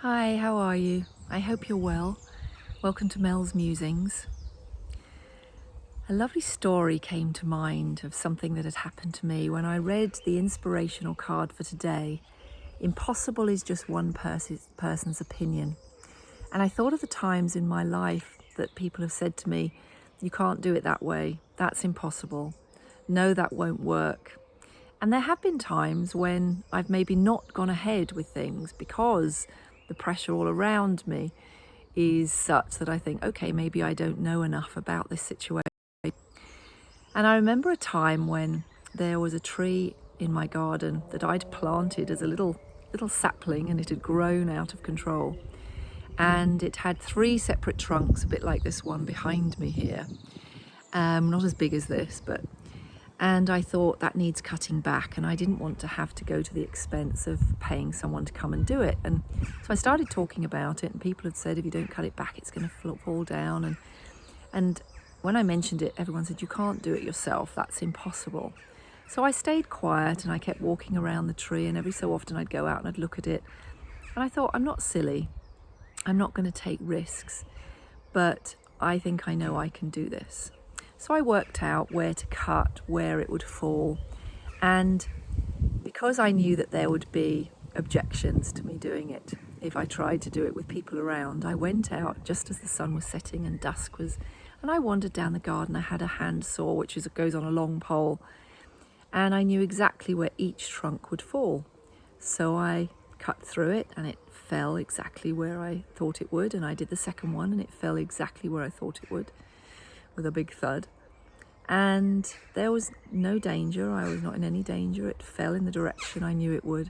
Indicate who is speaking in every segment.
Speaker 1: Hi, how are you? I hope you're well. Welcome to Mel's Musings. A lovely story came to mind of something that had happened to me when I read the inspirational card for today. Impossible is just one person's opinion. And I thought of the times in my life that people have said to me, you can't do it that way, that's impossible, no, that won't work. And there have been times when I've maybe not gone ahead with things because the pressure all around me is such that I think, okay, maybe I don't know enough about this situation. And I remember a time when there was a tree in my garden that I'd planted as a little sapling, and it had grown out of control. And it had 3 separate trunks, a bit like this one behind me here. Not as big as this, and I thought that needs cutting back, and I didn't want to have to go to the expense of paying someone to come and do it. And so I started talking about it, and people had said, if you don't cut it back, it's going to fall down. And when I mentioned it, everyone said, you can't do it yourself, that's impossible. So I stayed quiet and I kept walking around the tree, and every so often I'd go out and I'd look at it. And I thought, I'm not silly, I'm not going to take risks, but I think I know I can do this. So I worked out where to cut, where it would fall. And because I knew that there would be objections to me doing it if I tried to do it with people around, I went out just as the sun was setting and dusk was, and I wandered down the garden. I had a hand saw, which goes on a long pole, and I knew exactly where each trunk would fall. So I cut through it, and it fell exactly where I thought it would, and I did the second one, and it fell exactly where I thought it would, with a big thud. And there was no danger, I was not in any danger, it fell in the direction I knew it would.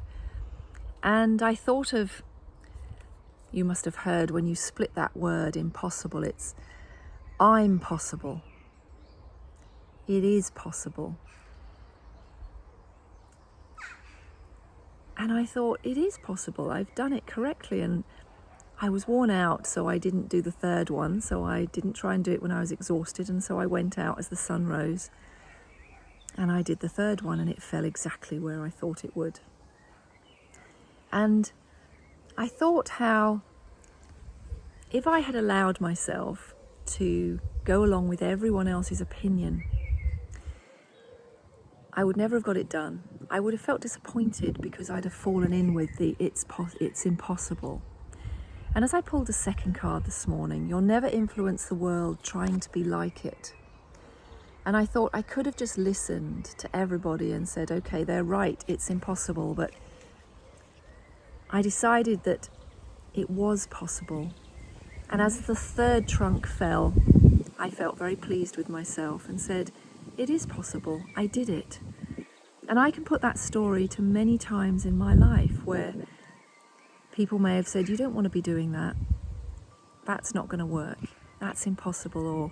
Speaker 1: And I thought of, you must have heard when you split that word impossible, it's I'm possible. It is possible. And I thought, it is possible, I've done it correctly. And I was worn out, so I didn't do the third one, so I didn't try and do it when I was exhausted, and so I went out as the sun rose, and I did the third one, and it fell exactly where I thought it would. And I thought how, if I had allowed myself to go along with everyone else's opinion, I would never have got it done. I would have felt disappointed because I'd have fallen in with the it's impossible. And as I pulled the second card this morning, you'll never influence the world trying to be like it. And I thought I could have just listened to everybody and said, okay, they're right, it's impossible. But I decided that it was possible. And as the third trunk fell, I felt very pleased with myself and said, it is possible, I did it. And I can put that story to many times in my life where people may have said, you don't want to be doing that. That's not going to work. That's impossible. Or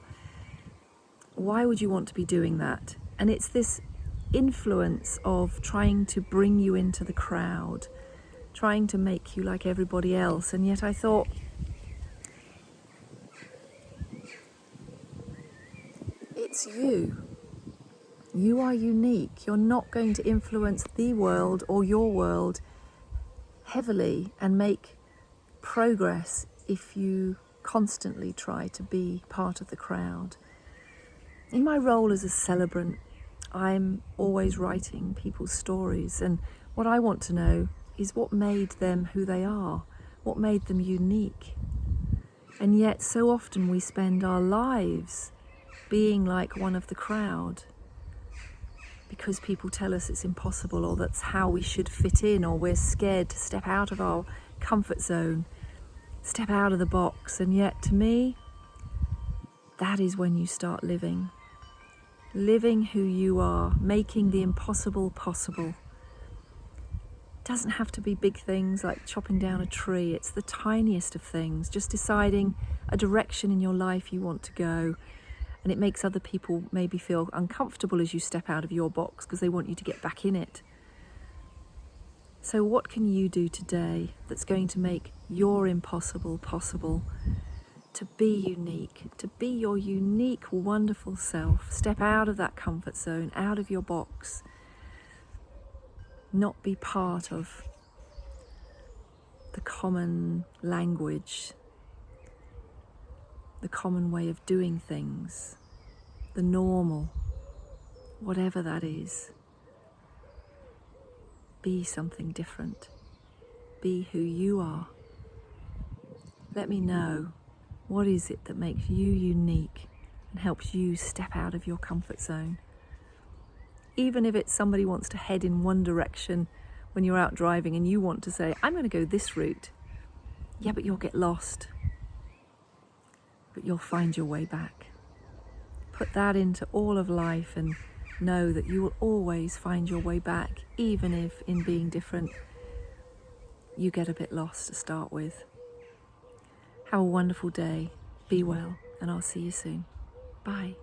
Speaker 1: why would you want to be doing that? And it's this influence of trying to bring you into the crowd, trying to make you like everybody else. And yet I thought, it's you. You are unique. You're not going to influence the world or your world heavily and make progress if you constantly try to be part of the crowd. In my role as a celebrant, I'm always writing people's stories, and what I want to know is what made them who they are, what made them unique. And yet so often we spend our lives being like one of the crowd because people tell us it's impossible, or that's how we should fit in, or we're scared to step out of our comfort zone, step out of the box. And yet to me, that is when you start living who you are, making the impossible possible. It doesn't have to be big things like chopping down a tree. It's the tiniest of things, just deciding a direction in your life you want to go. And it makes other people maybe feel uncomfortable as you step out of your box because they want you to get back in it. So what can you do today that's going to make your impossible possible? To be unique, to be your unique, wonderful self. Step out of that comfort zone, out of your box. Not be part of the common language, the common way of doing things, the normal, whatever that is. Be something different. Be who you are. Let me know, what is it that makes you unique and helps you step out of your comfort zone? Even if it's somebody wants to head in one direction when you're out driving and you want to say, I'm going to go this route. Yeah, but you'll get lost. But you'll find your way back. Put that into all of life and know that you will always find your way back, even if in being different you get a bit lost to start with. Have a wonderful day. Be well, and I'll see you soon. Bye.